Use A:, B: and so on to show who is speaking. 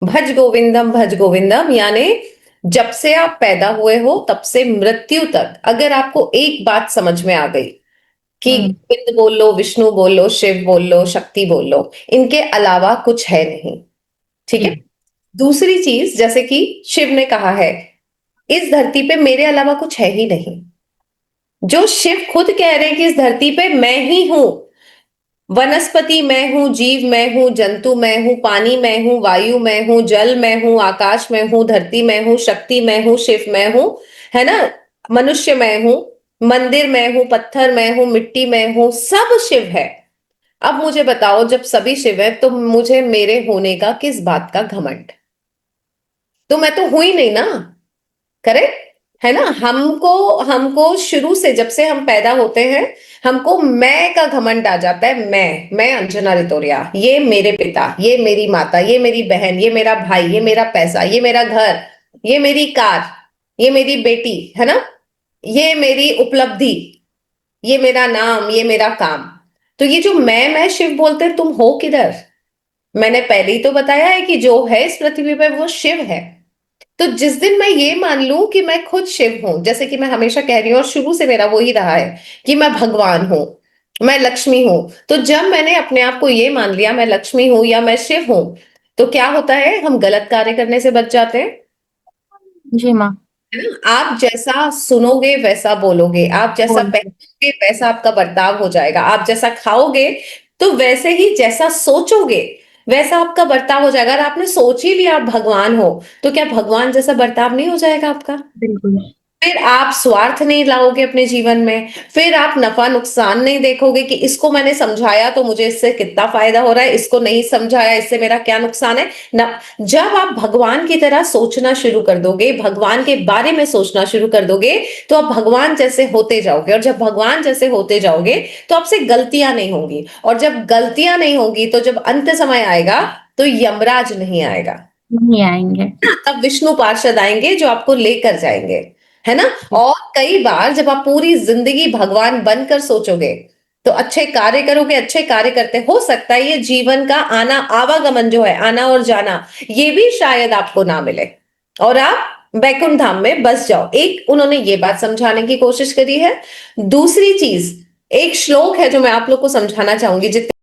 A: भज गोविंदम यानी जब से आप पैदा हुए हो तब से मृत्यु तक अगर आपको एक बात समझ में आ गई कि
B: हम्म।
A: गोविंद बोल लो, विष्णु बोल लो, शिव बोल लो, शक्ति बोल लो, इनके अलावा कुछ है नहीं। ठीक है।
B: जी।
A: दूसरी चीज, जैसे कि शिव ने कहा है इस धरती पे मेरे अलावा कुछ है ही नहीं। जो शिव खुद कह रहे हैं कि इस धरती पे मैं ही हूं, वनस्पति मैं हूं, जीव मैं हूं, जंतु मैं हूं, पानी मैं हूं, वायु मैं हूं, जल मैं हूं, आकाश में हूं, धरती में हूं, शक्ति मैं हूं, शिव मैं हूं, है ना, मनुष्य मैं हूं, मंदिर मैं हूं, पत्थर मैं हूं, मिट्टी में हूं, सब शिव है। अब मुझे बताओ, जब सभी शिव है तो मुझे मेरे होने का किस बात का घमंड? तो मैं तो हुई नहीं ना। करेक्ट है ना। हमको हमको शुरू से जब से हम पैदा होते हैं हमको मैं का घमंड आ जाता है। मैं अंजना रितोरिया, ये मेरे पिता, ये मेरी माता, ये मेरी बहन, ये मेरा भाई, ये मेरा पैसा, ये मेरा घर, ये मेरी कार, ये मेरी बेटी, है ना, ये मेरी उपलब्धि, ये मेरा नाम, ये मेरा काम। तो ये जो मैं शिव बोलते हैं, तुम हो किधर? मैंने पहले ही तो बताया है कि जो है इस पृथ्वी पर वो शिव है। तो जिस दिन मैं ये मान लूं कि मैं खुद शिव हूं, जैसे कि मैं हमेशा कह रही हूं और शुरू से मेरा वो ही रहा है कि मैं भगवान हूं, मैं लक्ष्मी हूं, तो जब मैंने अपने आप को ये मान लिया मैं लक्ष्मी हूं या मैं शिव हूं, तो क्या होता है, हम गलत कार्य करने से बच जाते हैं।
B: जी माँ।
A: है ना। आप जैसा सुनोगे वैसा बोलोगे, आप जैसा
B: बोल।
A: पहनोगे वैसा आपका बर्ताव हो जाएगा, आप जैसा खाओगे तो वैसे ही, जैसा सोचोगे वैसा आपका बर्ताव हो जाएगा। अगर आपने सोच ही लिया आप भगवान हो, तो क्या भगवान जैसा बर्ताव नहीं हो जाएगा आपका?
B: बिल्कुल।
A: फिर आप स्वार्थ नहीं लाओगे अपने जीवन में, फिर आप नफा नुकसान नहीं देखोगे कि इसको मैंने समझाया तो मुझे इससे कितना फायदा हो रहा है, इसको नहीं समझाया इससे मेरा क्या नुकसान है ना। जब आप भगवान की तरह सोचना शुरू कर दोगे, भगवान के बारे में सोचना शुरू कर दोगे, तो आप भगवान जैसे होते जाओगे, और जब भगवान जैसे होते जाओगे तो आपसे गलतियां नहीं होंगी, और जब गलतियां नहीं होंगी तो जब अंत समय आएगा तो यमराज नहीं आएगा,
B: नहीं आएंगे।
A: तब विष्णु पार्षद आएंगे जो आपको लेकर जाएंगे, है ना।
B: जी।
A: और कई बार जब आप पूरी जिंदगी भगवान बनकर सोचोगे तो अच्छे कार्य करोगे, अच्छे कार्य करते, हो सकता है ये जीवन का आना आवागमन जो है, आना और जाना, ये भी शायद आपको ना मिले और आप बैकुंठ धाम में बस जाओ। एक उन्होंने ये बात समझाने की कोशिश करी है। दूसरी चीज, एक श्लोक है जो मैं आप लोग को समझाना चाहूंगी। जितने